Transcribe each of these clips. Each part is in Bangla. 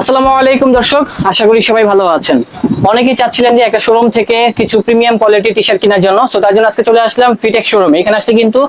আসসালামু আলাইকুম দর্শক, আশা করি সবাই ভালো আছেন। অনেকেই চাচ্ছিলেন যে একটা শোরুম থেকে কিছু প্রিমিয়াম কোয়ালিটি টি-শার্ট কেনার জন্য, সো তার জন্য আজকে চলে আসলাম ফিটেক্স শোরুমে। এখানে আসলে কিন্তু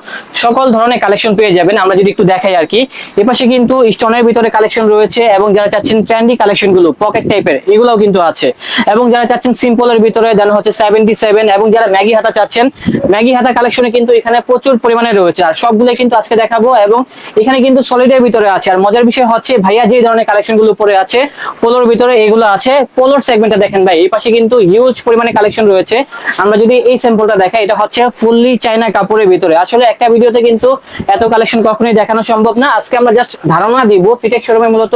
সকল ধরনের কালেকশন পেয়ে যাবেন। আমরা যদি একটু দেখাই আর কি, এপাশে কিন্তু স্টোনের ভিতরে কালেকশন রয়েছে এবং যারা চাচ্ছেন ট্রেন্ডি কালেকশন গুলো পকেট টাইপের এগুলোও কিন্তু আছে, এবং যারা চাচ্ছেন সিম্পলের ভিতরে দেন হচ্ছে 77, এবং যারা ম্যাগি হাতা চাচ্ছেন ম্যাগি হাতা কালেকশনে কিন্তু এখানে প্রচুর পরিমাণে রয়েছে, আর সবগুলো কিন্তু আজকে দেখাবো। এবং এখানে কিন্তু সলিডের ভিতরে আছে। আর মজার বিষয় হচ্ছে ভাইয়া যে ধরনের কালেকশন গুলো পরে আছে পোলোর ভিতরে এগুলো আছে। পোলোর সেগমেন্টে দেখেন ভাই, এই পাশে কিন্তু হিউজ পরিমাণে কালেকশন রয়েছে। আমরা যদি এই স্যাম্পলটা দেখাই, এটা হচ্ছে ফুললি চায়না কাপড়ের ভিতরে। আসলে একটা ভিডিওতে কিন্তু এত কালেকশন কখনোই দেখানো সম্ভব না। আজকে আমরা জাস্ট ধারণা দিব ফিটেক্স শোরুমে মূলত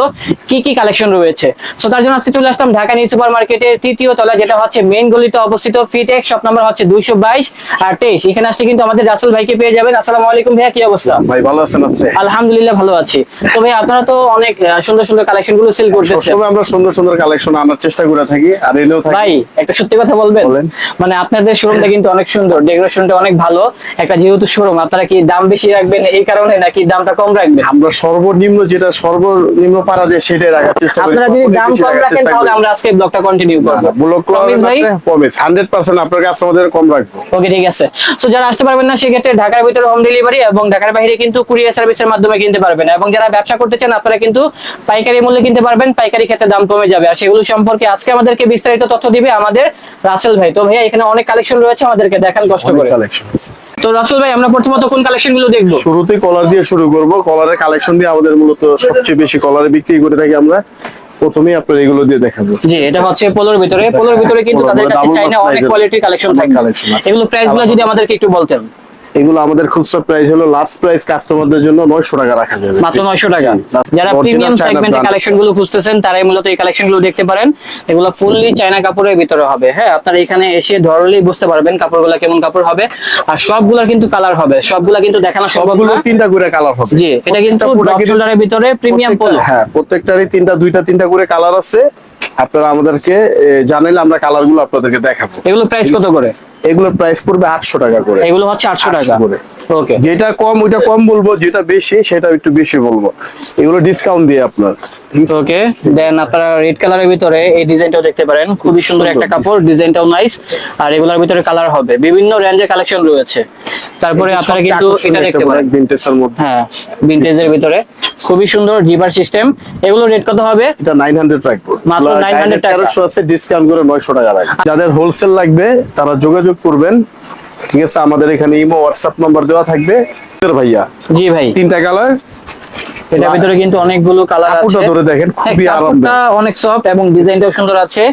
কি কি কালেকশন রয়েছে। সো তার জন্য আজকে চলে আসলাম ঢাকা নিউ সুপার মার্কেটের তৃতীয় তলা, যেটা হচ্ছে মেইন গলিতে অবস্থিত। ফিটেক্স শপ নাম্বার হচ্ছে 222 আর 23। এখানে আসলে কিন্তু আমাদের রাসেল ভাইকে পেয়ে যাবেন। আসসালামু আলাইকুম ভাইয়া, কি অবস্থা? ভাই ভালো আছেন আপনি? আলহামদুলিল্লাহ ভালো আছি। তো ভাই আপনারা তো অনেক সুন্দর সুন্দর কালেকশন গুলো সেল করতেছেন। সবসময় আমরা সুন্দর সুন্দর কালেকশন আনার চেষ্টা করে থাকি, আর এনেও থাকি। ভাই একটা সত্যি কথা বলবেন? মানে আপনাদের শোরুমটা কিন্তু অনেক সুন্দর, ডেকোরেশনটা অনেক ভালো। একটা যেহেতু শোরুম, আপনারা কি দাম বেশি রাখবেন এই কারণে নাকি দামটা কম রাখবেন? আমরা সর্বনিম্ন যেটা সর্বনিম্ন পারা যায় সেটাই রাখার চেষ্টা করি। আপনারা যদি দাম কম রাখেন তাহলে আমরা আজকে ব্লগটা কন্টিনিউ করব। ব্লগ প্রমিস ভাই? প্রমিস 100% আপনার কাস্টমারদের কম রাখবো। ওকে ঠিক আছে। সো যারা আসতে পারবেন না সেক্ষেত্রে ঢাকার ভিতরে হোম ডেলিভারি এবং ঢাকার বাইরে কিন্তু কুরিয়ার সার্ভিসের মাধ্যমে কিনতে পারবেন। এবং যারা ব্যবসা করতে চান আপনারা কিন্তু পাইকারি মূল্যে কিনতে পারবেন, পাইকারি ক্ষেত্রে দাম কমে যাবে। আর সেগুলো সম্পর্কে আজকে আমাদেরকে বিস্তারিত তথ্য দিবে আমাদের রাসেল ভাই। তো ভাইয়া এখানে অনেক কালেকশন রয়েছে, আমাদেরকে দেখান কষ্ট করে। কালেকশন আছে। তো রাসেল ভাই আমরা প্রথমত কোন কালেকশন গুলো দেখবো? শুরুতেই কলার দিয়ে শুরু করব। কলারের কালেকশন দিয়ে আমাদের মূলত সবচেয়ে বেশি কলারে বিক্রি করে থাকি আমরা। প্রথমেই আপনার এগুলো দিয়ে দেখাবো। জি, এটা হচ্ছে পোলোর ভিতরে। পোলোর ভিতরে কিন্তু তাদের কাছে চাইনা অনেক কোয়ালিটির কালেকশন থাকে। এগুলো প্রাইস গুলো যদি আমাদেরকে একটু বলতেন। এগুলো আমাদের খুচরা প্রাইস হলো, লাস্ট প্রাইস কাস্টমারদের জন্য 900 টাকা রাখা যাবে, মাত্র 900 টাকা। যারা প্রিমিয়াম সেগমেন্টের কালেকশন গুলো খুঁজতেছেন তারাই মূলত এই কালেকশন গুলো দেখতে পারেন। এগুলো ফুললি চায়না কাপড়ের ভিতরে হবে। হ্যাঁ, আপনারা এখানে এসে ধরলেই বুঝতে পারবেন কাপড়গুলো কেমন কাপড় হবে। আর সবগুলা কিন্তু কালার হবে, সবগুলা কিন্তু দেখানো সম্ভব না। তিনটা করে কালার হবে। জি, এটা কিন্তু ড্রপ শোল্ডারের ভিতরে প্রিমিয়াম পোলো। হ্যাঁ, প্রত্যেকটারই তিনটা করে কালার আছে। আপনারা আমাদেরকে জানাইলে আমরা কালার গুলো আপনাদেরকে দেখাবো। এগুলো প্রাইস কত করে? এগুলোর প্রাইস পড়বে 800 টাকা করে। এগুলো হচ্ছে 800 টাকা করে। ওকে, যেটা কম ওইটা কম বলবো, যেটা বেশি সেটা একটু বেশি বলবো। এগুলো ডিসকাউন্ট দিয়ে আপনার। ওকে, দেন আপনারা রেড কালারের ভিতরে এই ডিজাইনটাও দেখতে পারেন। খুবই সুন্দর একটা কাপড়, ডিজাইনটাও নাইস। আর এগুলোর ভিতরে কালার হবে, বিভিন্ন রেঞ্জের কালেকশন রয়েছে। তারপরে আপনারা কিন্তু এটা দেখতে পারেন ভিনটেজের মধ্যে। হ্যাঁ, ভিনটেজের ভিতরে খুবই সুন্দর জিপার সিস্টেম। এগুলো রেট কত হবে? এটা 900 রাখবো, মাত্র 900 টাকা। 1300 আছে, ডিসকাউন্ট করে 900 টাকা রাখবো। যাদের হোলসেল লাগবে তারা যোগাযোগ করবেন, ঠিক আছে? আমাদের এখানে ইমো হোয়াটসঅ্যাপ নাম্বার দেওয়া থাকবে। ভাইয়া জি ভাই, তিনটা কালার। এটার ভিতরে কিন্তু অনেকগুলো কালার আছে। কাপড়টা ধরে দেখেন, খুবই আরামদায়ক, অনেক সফট এবং ডিজাইনটাও সুন্দর আছে।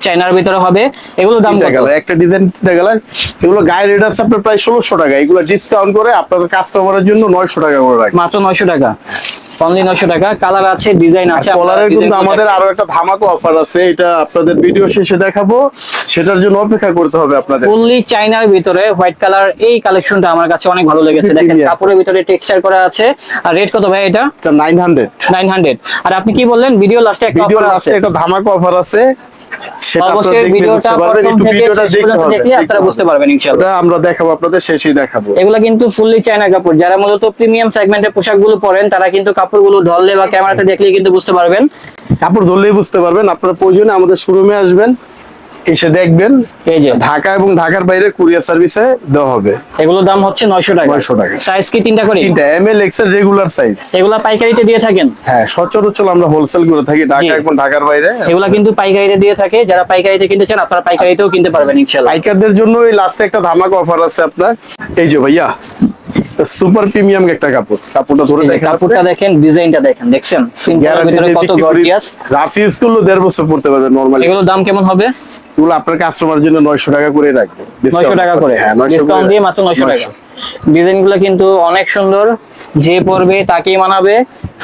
চায়নার ভিতরে হবে। এগুলো দাম কত? একটা ডিজাইন তিনটা কালার। এগুলো গায়ে রেট আছে আপনার প্রায় 1600 টাকা। এগুলো ডিসকাউন্ট করে আপনাদের কাস্টমারের জন্য 900 টাকা করে রাখি। মাত্র 900 টাকা, অনলি 900 টাকা। কালার আছে, ডিজাইন আছে। কলারের কিন্তু আমাদের আরো একটা ধামাকা অফার আছে, এটা আপনাদের ভিডিও শেষে দেখাবো। সেটার জন্য অপেক্ষা করতে হবে আপনাদের। ফুললি চায়নার ভিতরে হোয়াইট কালার, এই কালেকশনটা আমার কাছে অনেক ভালো লেগেছে। দেখেন কাপড়ের ভিতরে টেক্সচার করা আছে। আর রেট কত ভাই এটা? 900। 900। আর আপনি কি বললেন ভিডিও লাস্টে একটা ভিডিও অফার লাস্টে আছে? একটা ধামাকা অফার আছে, সেটা আপনারা অবশ্যই দেখলে ভিডিওটা বুঝতে পারবেন। প্রথম একটু থেকে ভিডিওটা শেষ দেখতে পর্যন্ত হবে, দেখলে আপনারা বুঝতে পারবেন ইনশাআল্লাহ। এটা আমরা দেখাবো আপনাদের, শেষেই দেখাবো। এগুলা কিন্তু ফুললি চায়না কাপড়। যারা মূলত প্রিমিয়াম সেগমেন্টের পোশাকগুলো পরেন তারা কিন্তু কাপড়গুলো ধরলে বা ক্যামেরাতে দেখলেই কিন্তু বুঝতে পারবেন। কাপড় ধরলেই বুঝতে পারবেন। আপনারা প্রয়োজনে আমাদের শোরুমে আসবেন, এসে দেখবেন। এই যে ঢাকা এবং ঢাকার বাইরে কুরিয়ার সার্ভিসে দেওয়া হবে। এগুলো দাম হচ্ছে 900 টাকা। 900 টাকা। সাইজ কি তিনটা করে? তিনটা এমএল এক্সেল রেগুলার সাইজ। এগুলা পাইকারিতে দিয়ে থাকেন? হ্যাঁ, সচরাচর আমরা হোলসেল করে থাকি ঢাকা এবং ঢাকার বাইরে। এগুলা কিন্তু পাইকারিতে দিয়ে থাকে। যারা পাইকারিতে কিনতে চান আপনারা পাইকারিতেও কিনতে পারবেন ইনশাআল্লাহ। পাইকারদের জন্য এই লাস্টে একটা ধামাকা অফার আছে আপনার। এই যে ভাইয়া, সুপার প্রিমিয়াম একটা কাপড়। কাপড়টা ধরে দেখেন, কাপড়টা দেখেন, ডিজাইনটা দেখেন, দেখছেন সিম্পলের ভিতরে কত গর্জিয়াস। রাফ ইউজ করলে 1.5 বছর পড়তে পারবে নরমালি। এগুলো দাম কেমন হবে? এগুলো আপনার কাস্টমার জন্য 900 টাকা করে রাখবো। 900 টাকা করে, হ্যাঁ, ডিসকাউন্ট দিয়ে মাত্র 900 টাকা। ডিজাইনগুলো কিন্তু অনেক সুন্দর, যে পরবে তাকেই মানাবে,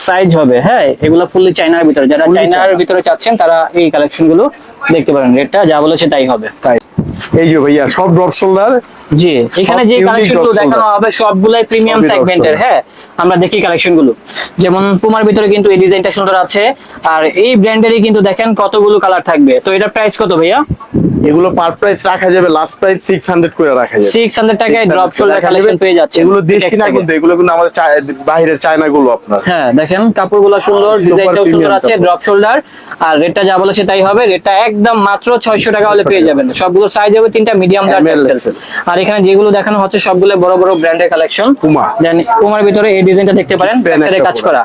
সাইজ হবে। হ্যাঁ, এগুলো ফুললি চায়নার ভিতরে। যারা চায়নার ভিতরে চাচ্ছেন তারা এই কালেকশনগুলো দেখতে পারেন। রেটটা যা বলেছে তাই হবে। তাই এই যে ভাইয়া, সব ড্রপ শোল্ডার। জি, এখানে যে কালেকশনগুলো দেখানো হবে সবগুলাই প্রিমিয়াম সেগমেন্টের। হ্যাঁ, আমরা দেখি কালেকশনগুলো। যেমন পুমার ভিতরে কিন্তু এই ডিজাইনটা সুন্দর আছে। আর এই ব্র্যান্ডেরই কিন্তু দেখেন কতগুলো কালার থাকবে। তো এটা প্রাইস কত ভাইয়া? এগুলো পার প্রাইস রাখা যাবে, লাস্ট প্রাইস 600 করে রাখা যাবে। 600 টাকায় ড্রপ শোল্ডার কালেকশন পেয়ে যাচ্ছে। এগুলো দেশি না কিন্তু, এগুলো কিন্তু আমাদের বাইরের চায়না গুলো আপনার। হ্যাঁ দেখেন কাপড়গুলো সুন্দর, ডিজাইনটাও সুন্দর আছে, ড্রপ শোল্ডার। আর রেটটা যা বলেছে তাই হবে, রেটটা একদম মাত্র 600 টাকা হলে পেয়ে যাবেন। সবগুলো সাইজ হবে 3টা, মিডিয়াম আর এখানে যেগুলো দেখানো হচ্ছে সবগুলো বড় বড় ব্র্যান্ডের কালেকশন। দেন পুমার ভিতরে এই ডিজাইনটা দেখতে পারেন, ব্যাকসাইডে কাজ করা,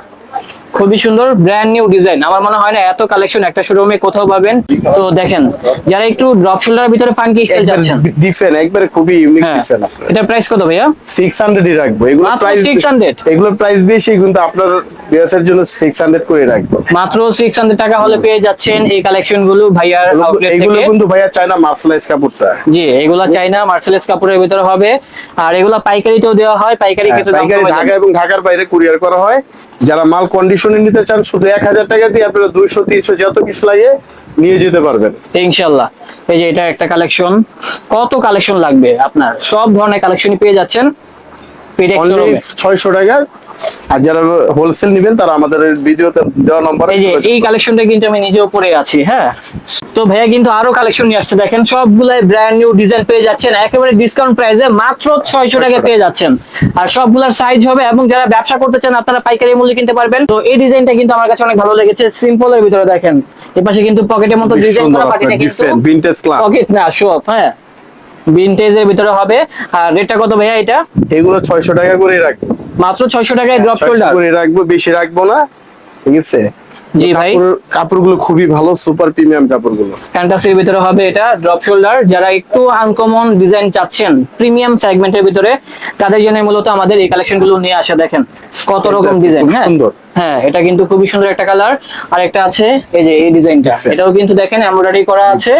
খুবই সুন্দর, ব্র্যান্ড নিউ ডিজাইন। আমার মনে হয় না এত কালেকশন একটা শোরুমে কোথাও পাবেন। তো দেখেন যারা একটু ড্রপ শোল্ডারের ভিতরে ফাঙ্কি স্টাইল যাচ্ছেন, ডিফারেন্ট একবারে খুবই ইউনিক ডিজাইন। এটা প্রাইস কত ভাইয়া? 600 ই রাখবো। এগুলো প্রাইস 600, এগুলো প্রাইস বেশি কিন্তু আপনার বিয়াসের জন্য 600 করে রাখবো। মাত্র 600 টাকা হলে পেয়ে যাচ্ছেন এই কালেকশন গুলো ভাইয়ার আউটলেট থেকে। এগুলো কিন্তু ভাইয়া চায়না মার্সেলাইজ কাপড়টা। জি, এগুলা চায়না মার্সেলাইজ কাপড়ের ভিতরে হবে। আর এগুলা পাইকারিতেও দেওয়া হয়, পাইকারি ক্ষেত্রে পাইকারি ঢাকা এবং ঢাকার বাইরে কুরিয়ার করা হয়। যারা মাল কন্ডিশনে নিতে চান শুধু 1000 টাকা দিয়ে আপনারা 200 300 যত পিস লাগে নিয়ে যেতে পারবেন ইনশাআল্লাহ। এই যে এটা একটা কালেকশন, কত কালেকশন লাগবে আপনার, সব ধরনের কালেকশনই পেয়ে যাচ্ছেন ফিটেক্স শোরুমে 600 টাকা। আর যারা হোলসেল নেবেন তারা আমাদের ভিডিওতে দেওয়া নম্বরে। এই যে এই কালেকশনটা কিন্তু আমি নিজেও পরে আছি। হ্যাঁ, তো ভাইয়া কিন্তু আরো কালেকশন নিয়ে আসছে, দেখেন সবগুলাই ব্র্যান্ড নিউ ডিজাইন পেয়ে যাচ্ছেন একেবারে ডিসকাউন্ট প্রাইসে, মাত্র 600 টাকা পেয়ে যাচ্ছেন। আর সবগুলার সাইজ হবে, এবং যারা ব্যবসা করতে চান আপনারা পাইকারি মূল্যে কিনতে পারবেন। তো এই ডিজাইনটা কিন্তু আমার কাছে অনেক ভালো লেগেছে, সিম্পলের ভিতরে দেখেন এপাশে কিন্তু পকেটের মতো ডিজাইন করা, পাটিটা কিন্তু ভিনটেজ ক্লাব পকেট না, শপ। হ্যাঁ, ভিনটেজের ভিতরে হবে। আর রেটটা কত ভাইয়া এটা? এগুলো 600 টাকা করে রাখবো, মাত্র 600 টাকায় ড্রপ শোল্ডার করে রাখবো, বেশি রাখবো না, ঠিক আছে? জি ভাই, কাপড়গুলো খুবই ভালো, সুপার প্রিমিয়াম কাপড়গুলো। ফ্যান্টাসির ভিতরে হবে এটা ড্রপ শোল্ডার। যারা একটু আনকমন ডিজাইন চাচ্ছেন প্রিমিয়াম সেগমেন্টের ভিতরে, তাদের জন্য মূলত আমাদের এই কালেকশন গুলো নিয়ে আসা। দেখেন কত রকম ডিজাইন। হ্যাঁ হ্যাঁ, এটা কিন্তু খুবই সুন্দর একটা কালার। আর একটা আছে এই যে এই ডিজাইনটা, এটাও কিন্তু দেখেন এমব্রয়ডারি করা আছে।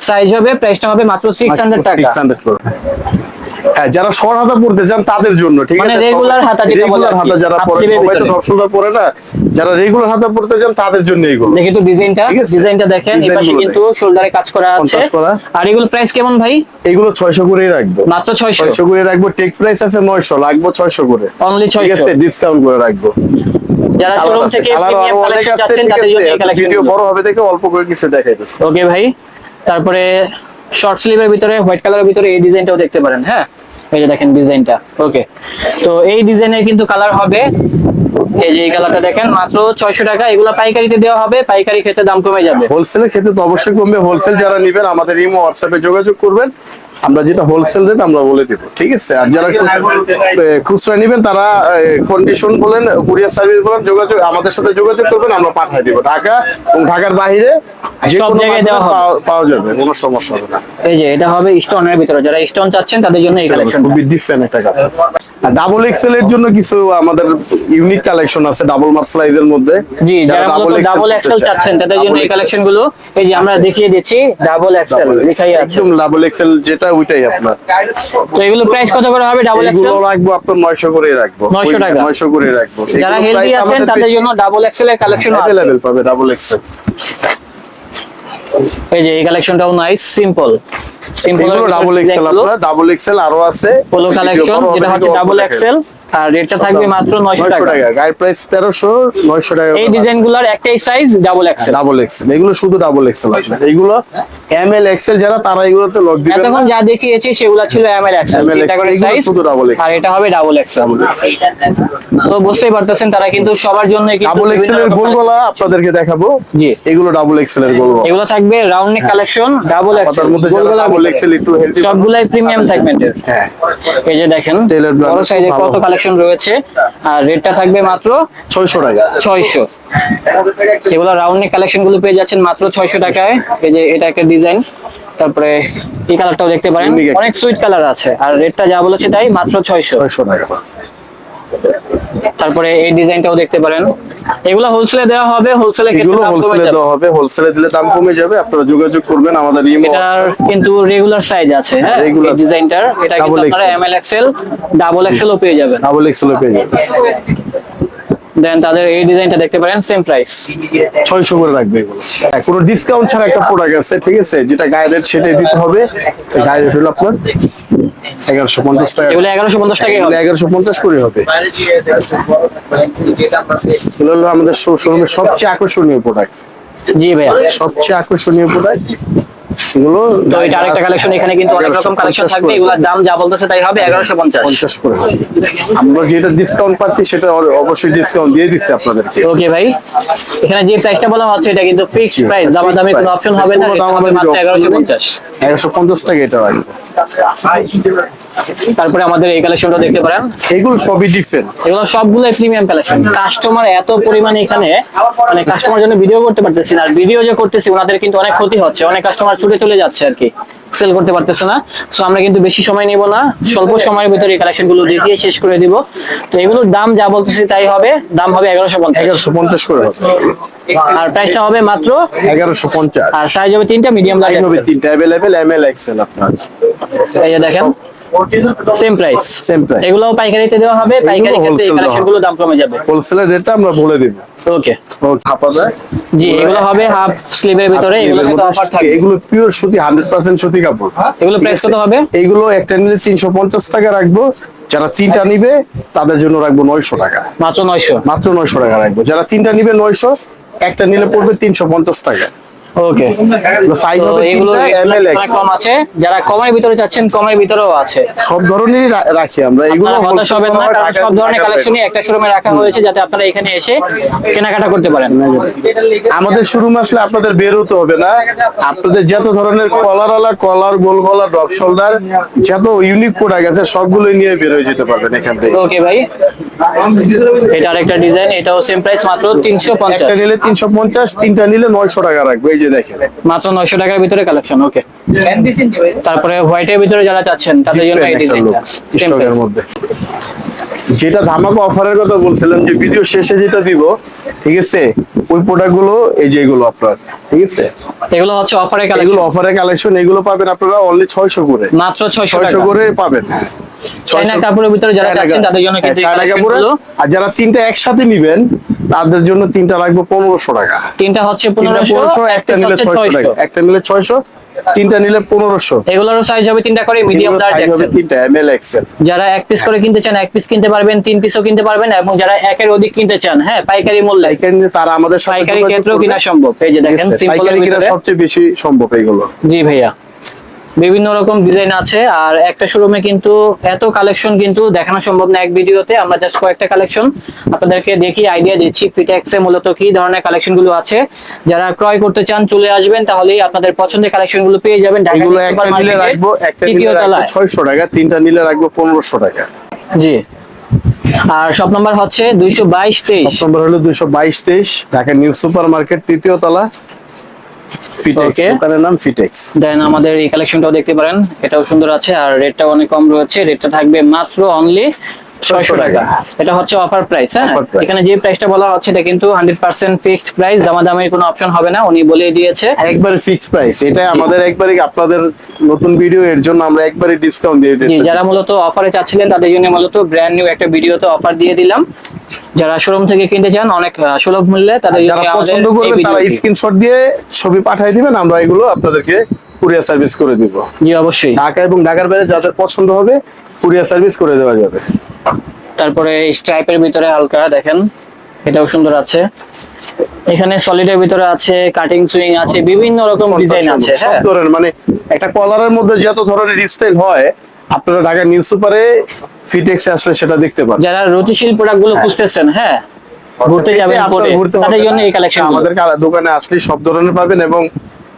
সাইজ হবে, প্রাইসটা হবে মাত্র 600 টাকা। 600 করে। হ্যাঁ, যারা শর্ট হাতা পড়তে চান তাদের জন্য, ঠিক আছে? মানে রেগুলার হাতা, যেটা বলে রেগুলার হাতা যারা পরে, সবাই তো ড্রপ শোল্ডার পরে না, যারা রেগুলার হাতা পড়তে চান তাদের জন্য এইগুলো। দেখি তো ডিজাইনটা দেখেন, এই পাশে কিন্তু শোল্ডারে কাজ করা আছে। আর এগুলো প্রাইস কেমন ভাই? এগুলো 600 করেই রাখবো, মাত্র 600 করে রাখবো। টেক প্রাইস আছে 900, রাখবো 600 করে, অনলি 600, ঠিক আছে? ডিসকাউন্ট করে রাখবো। যারা শোরুম থেকে প্রিমিয়াম কালেকশন চাচ্ছেন তাদের জন্য এই কালেকশন। ভিডিও বড় হবে দেখে অল্প করে কিছু দেখাইতেছি। ওকে ভাই, তারপরে শর্ট স্লিভের ভিতরে হোয়াইট কালারের ভিতরে এই ডিজাইনটাও দেখতে পারেন। হ্যাঁ, এই যে দেখেন ডিজাইনটা। ওকে, তো এই ডিজাইনের কিন্তু কালার হবে, এই যে এই কালারটা দেখেন, মাত্র 600 টাকা। এগুলা পাইকারিতে দেওয়া হবে, পাইকারি ক্ষেত্রে দাম কমে যাবে। হোলসেলের ক্ষেত্রে তো অবশ্যই কমবে। হোলসেল যারা নেবেন আমাদের ইমো হোয়াটসঅ্যাপে যোগাযোগ করবেন, আমরা যেটা হোলসেল রেট আমরা বলে দেব, ঠিক আছে? আর যারা খুচরা নেবেন তারা কন্ডিশন বলেন, কুরিয়ার সার্ভিস বলেন, যোগাযোগ আমাদের সাথে যোগাযোগ করবেন, আমরা পাঠিয়ে দিব। ঢাকা এবং ঢাকার বাইরে যে সব কোনো জায়গায় দেওয়া হবে, পাওয়া যাবে, কোনো সমস্যা হবে না। এই যে এটা হবে স্টোনের ভিতরে, যারা স্টোন চাচ্ছেন তাদের জন্য এই কালেকশন খুবই ডিফারেন্ট একটা কালার। আর ডাবল এক্সেল এর জন্য কিছু আমাদের ইউনিক কালেকশন আছে ডাবল মার্সেলাইজের মধ্যে। জি, যারা ডাবল এক্সেল চাচ্ছেন তাদের জন্য এই কালেকশন গুলো, এই যে আমরা দেখিয়ে দিচ্ছি ডাবল এক্সেল লেখাই আছে, একদম ডাবল এক্সেল যেটা ওইটাই আপনার। তো এগুলো প্রাইস কত করে হবে? ডাবল এক্সেল এগুলো রাখবো আপনার 900 করে রাখবো, 900 টাকা, 900 করে রাখবো। যারা হেলদি আছেন তাদের জন্য ডাবল এক্সেল এর কালেকশন আছে, अवेलेबल পাবে ডাবল এক্সেল। এই যে এই কালেকশনটাও নাইস, সিম্পল এগুলো ডাবল এক্সেল, আপনার ডাবল এক্সেল আরো আছে পোলো কালেকশন, যেটা হচ্ছে ডাবল এক্সেল। আর রেটটা থাকবে মাত্র 900 টাকা। গাইড প্রাইস 1300, 900 টাকা। এই ডিজাইনগুলোর একটাই size double XL, double XL. এগুলো শুধু ডাবল এক্সেল আছে। এগুলো এমএল এক্সেল যারা, তারা এগুলোতে লক দিবেন। এতক্ষণ যা দেখিয়েছি সেগুলো ছিল এমএল এক্সেল, এটা করে সাইজ শুধু ডাবল এক্সেল, আর এটা হবে ডাবল এক্সেল। তো বুঝতেই পারতেছেন তারা কিন্তু সবার জন্য কিন্তু ডাবল এক্সেল এর গোলগলা আপনাদেরকে দেখাবো। জি, এগুলো ডাবল এক্সেল এর গোলগলা, এগুলো থাকবে round neck collection, double XL. তার মধ্যে যারা ডাবল এক্সেল একটু হেলদি, সবগুলাই প্রিমিয়াম সেগমেন্টের। হ্যাঁ, এই যে দেখেন বড় সাইজের কত কালেকশন রয়েছে। আর রেটটা থাকবে মাত্র 600 টাকা, 600। এগুলো রাউন্ড নেক কালেকশন গুলো পেয়ে যাচ্ছেন মাত্র 600 টাকায়। এই যে এটা একটা ডিজাইন, তারপরে এই কালারটাও দেখতে পারেন, অনেক সুইট কালার আছে। আর রেটটা যা বলেছে তাই, মাত্র 600 টাকা। তারপরে এই ডিজাইনটাও দেখতে পারেন। এগুলো হোলসেলে দেওয়া হবে, হোলসেলে ক্ষেত্রে দাম কমে হোলসেলে যাবে। দেওয়া হবে, হোলসেলে দিলে দাম কমে যাবে। আপনারা যোগাযোগ করবেন আমাদের ইমো। এটার কিন্তু রেগুলার সাইজ আছে। হ্যাঁ, এই ডিজাইনটার এটা কিন্তু আপনারা এমএল এক্সেল, ডাবল এক্সেলও পেয়ে যাবেন, ডাবল এক্সেলও পেয়ে যাবেন। দেন তাদের এই ডিজাইনটা দেখতে পারেন, সেম প্রাইস 600 করে রাখবে। এগুলো কোনো ডিসকাউন্ট ছাড়া একটা প্রোডাক্ট আছে, ঠিক আছে? যেটা গাইড রেট সেটাই দিতে হবে। গাইড রেট হলো আপনার 1150 টাকা। এগুলো 1150 টাকাই হবে, 1150 করে হবে। এগুলো হলো আমাদের শোরুমের সবচেয়ে আকর্ষণীয় প্রোডাক্ট। জি ভাইয়া, সবচেয়ে আকর্ষণীয় প্রোডাক্ট এগুলো তো এটা আরেকটা কালেকশন, এখানে কিন্তু অনেক রকম কালেকশন থাকবে, এগুলোর দাম যা বলতেছে তাই হবে 1150। 50 করে হবে। আমরা যেটা ডিসকাউন্ট পাচ্ছি সেটা অবশ্যই ডিসকাউন্ট দিয়ে দিচ্ছি আপনাদেরকে। ওকে ভাই, এখানে যে প্রাইসটা বলা হচ্ছে এটা কিন্তু ফিক্সড প্রাইস, দামাদামি কোনো অপশন হবে না, এটা হবে মাত্র 1150। 1150 টাকা এটা আছে। তারপরে আমাদের এই কালেকশনটা দেখতে পারেন, এগুলো সবই ডিফারেন্ট। এগুলো সবগুলো প্রিমিয়াম কালেকশন। কাস্টমার এত পরিমাণে এখানে, মানে কাস্টমার জন্য ভিডিও করতে পারতেছি না, আর ভিডিও যে করতেছি ওনাদের কিন্তু অনেক ক্ষতি হচ্ছে, অনেক কাস্টমার ছুটে চলে যাচ্ছে আর কি, সেল করতে পারতেছে না। সো আমরা কিন্তু বেশি সময় নিব না, স্বল্প সময়ের ভিতরে এই কালেকশন গুলো দেখিয়ে শেষ করে দিব। তো এগুলোর দাম যা বলতেছি তাই হবে, দাম হবে 1150। 1150 করে হবে। আর প্রাইসটা হবে মাত্র 1150। আর সাইজ হবে তিনটা, মিডিয়াম লার্জ সাইজ হবে তিনটা, अवेलेबल এমএল এক্সেল আপনার। এই যে দেখেন সেম প্রাইস, সেম প্রাইস। এগুলোও পাইকারিতে দেওয়া হবে, পাইকারি ক্ষেত্রে এই কালেকশন গুলো দাম কমে যাবে। হোলসেলের রেটটা আমরা বলে দিব। ওকে হাফা যায়। জি, এগুলো হবে হাফ স্লিভের ভিতরে, এগুলো সাথে অফার থাকবে। এগুলো পিওর সুতি, 100% সুতি কাপড়। এগুলো প্রাইস কত হবে? এগুলো একটা নিলে 350 টাকা রাখবো, যারা তিনটা নিবে তাদের জন্য রাখবো 900 টাকা। মাত্র 900? মাত্র 900 টাকা রাখবো। যারা তিনটা নিবে 900, একটা নিলে পড়বে 350 টাকা। ওকে, সাইজ হবে এগুলো তিনটা, এমএল অনেক এক্সেল। কম আছে, যারা কমের ভিতরে চাচ্ছেন কমের ভিতরেও আছে। সব ধরনেরই রাখি আমরা এগুলো। আপনারা হতাশ হবেন না, কারণ সব ধরনের কালেকশনই একটা শোরুমে রাখা হয়েছে, যাতে আপনারা এখানে এসে কেনাকাটা করতে পারেন। আমাদের শোরুম আসলে আপনাদের বের হতে হবে না। আপনাদের যত ধরনের কলারওয়ালা, কলার, গোল গলা, ড্রপ শোল্ডার, যত ইউনিক প্রোডাক্ট আছে সবগুলোই নিয়ে বের হয়ে যেতে পারবেন এখান থেকে। ওকে ভাই, এটা আরেকটা ডিজাইন, এটাও সেম প্রাইস, মাত্র একটা 350। নিলে 350, তিনটা নিলে 900 টাকা রাখবো। এই যে দেখেন, মাত্র 900 টাকার ভিতরে কালেকশন। ওকে, তারপরে হোয়াইটের ভিতরে যারা চাচ্ছেন তাদের জন্য এই ডিজাইনটা সেম স্টকের প্রাইস। মধ্যে। যেটা ধামাকা অফারের কথা বলছিলাম যে ভিডিও শেষে যেটা দিব, ঠিক আছে, ওই প্রোডাক্ট গুলো এই যে এগুলো আপনার, ঠিক আছে, এগুলো হচ্ছে অফারের এগুলো কালেকশন, অফারের কালেকশন। এগুলো পাবেন আপনারা অনলি 600 করে, মাত্র 600 600 টাকা করে পাবেন। চাইনা কাপড়ের ভিতরে যারা চাচ্ছেন তাদের জন্য কিন্তু এই চায়না কাপড়ে। কালেকশনগুলো। আর যারা তিনটা একসাথে নিবেন তাদের জন্য তিনটা লাগবে 1500 টাকা। তিনটা হচ্ছে তিনটা 1500, একটা নিলে 600 টাকা, একটা নিলে 600, তিনটা নিলে 1500। এগুলোর সাইজ হবে তিনটা করে, মিডিয়াম লার্জ সাইজ হবে এক্সেল। তিনটা, এমএল এক্সেল। যারা এক পিস করে কিনতে চান এক পিস কিনতে পারবেন, 3 পিসও কিনতে পারবেন, এবং যারা একের অধিক কিনতে চান, হ্যাঁ, পাইকারি মূল্যে, পাইকারি নিলে তারা আমাদের সাথে পাইকারি যোগাযোগ ক্ষেত্রেও করবে। কিনা সম্ভব। এই যে দেখেন সিম্পলের পাইকারি কিনা ভিতরে, সবচেয়ে বেশি সম্ভব এগুলো। জি ভাইয়া, বিভিন্ন রকম ডিজাইন আছে। আর একটা শোরুমে কিন্তু এত কালেকশন কিন্তু দেখানো সম্ভব না এক ভিডিওতে। আমরা জাস্ট কয়েকটা কালেকশন আপনাদেরকে দেখি, আইডিয়া দিচ্ছি ফিটেক্সে মূলত কি ধরনের কালেকশন গুলো আছে। যারা ক্রয় করতে চান চলে আসবেন, তাহলেই আপনাদের পছন্দের কালেকশন গুলো পেয়ে যাবেন। ঢাকা এগুলো সুপার একটা নিলে মার্কেটের রাখবো, একটা নিলে তৃতীয় রাখবো তলায়। 600 টাকা, তিনটা নিলে রাখবো 1500 টাকা। জি, আর শপ নাম্বার হচ্ছে 222-23। নম্বর হলো 222-23, ঢাকা নিউ সুপার মার্কেট, তৃতীয় তলা, ফিটেক্স। Okay. দোকানের নাম ফিটেক্স। দেন আমাদের এই কালেকশনটাও দেখতে পারেন, এটাও সুন্দর আছে, আর রেটটাও অনেক কম রয়েছে। রেটটা থাকবে মাত্র অনলি 600 টাকা। এটা হচ্ছে অফার প্রাইস। হ্যাঁ, Offer price। এখানে যে প্রাইসটা বলা হচ্ছে এটা কিন্তু 100% ফিক্সড প্রাইস, দামাদামির কোনো অপশন হবে না, উনি বলে দিয়েছে। একবারে ফিক্স প্রাইস। এটা আমাদের একবারে আপনাদের নতুন ভিডিও, এর জন্য আমরা একবারে ডিসকাউন্ট দিয়ে জি, দিই। যারা মূলত অফারে চাচ্ছিলেন তাদের জন্য মূলত ব্র্যান্ড নিউ একটা ভিডিওতে অফার দিয়ে দিলাম। যারা শোরুম থেকে কিনতে চান অনেক সুলভ মূল্যে, তাদের জন্য যারা আমাদের পছন্দ এই করবেন তারা ভিডিওটি। স্ক্রিনশট দিয়ে ছবি পাঠিয়ে দিবেন, আমরা এগুলো আপনাদেরকে কুরিয়ার সার্ভিস করে দিব। জি অবশ্যই। ঢাকা এবং ঢাকার বাইরে যাদের পছন্দ হবে কুরিয়ার সার্ভিস করে দেওয়া যাবে। তারপরে স্ট্রাইপের ভিতরে হালকা দেখেন, এটাও সুন্দর আছে। এখানে সলিডের ভিতরে আছে, কাটিং সুইং আছে, বিভিন্ন রকম ডিজাইন আছে। সব হ্যাঁ, ধরনের, মানে একটা কলারের মধ্যে যত ধরনের স্টাইল হয় আপনারা ঢাকা নিউ সুপারে ফিটেক্সে আসলে সেটা দেখতে পাবেন। যারা রুচিশীল প্রোডাক্ট গুলো খুঁজতেছেন, হ্যাঁ, ঘুরতে যাবেন আপনারা পরে, ঘুরতে তাদের হবে জন্য না। এই কালেকশন আমাদের দোকানে আসলে সব ধরনের পাবেন, এবং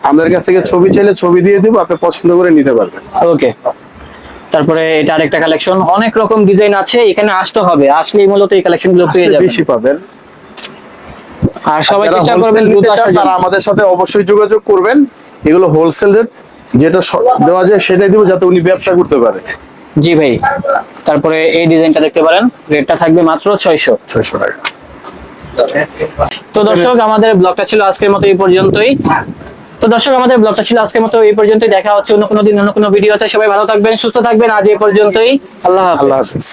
আমাদের কাছ থেকে ছবি চাইলে ছবি দিয়ে দিব, আপনি পছন্দ করে নিতে পারবেন। ওকে। তারপরে এটা আরেকটা কালেকশন, অনেক রকম ডিজাইন আছে, এখানে আসতে হবে, আসলেই মূলত এই কালেকশন গুলো পেয়ে আসলে যাবেন। বেশি পাবেন। আর সবাই যারা চেষ্টা করবেন wholesale দ্রুত নিতে চান, আসার তারা জন্য। আমাদের সাথে অবশ্যই যোগাযোগ করবেন। এগুলো হোলসেল রেট, যেটা দেওয়া যায় সেটাই দিব, যাতে উনি ব্যবসা করতে পারে। জি ভাই, তারপরে এই ডিজাইনটা দেখতে পারেন, রেটটা থাকবে মাত্র 600 টাকা। তো দর্শক, আমাদের ব্লগটা ছিল আজকের মতো এই পর্যন্তই। দেখা হচ্ছে অন্য কোনো দিন অন্য কোনো ভিডিওতে। সবাই ভালো থাকবেন, সুস্থ থাকবেন। আজ এই পর্যন্তই। আল্লাহ হাফেজ। আল্লাহ হাফেজ।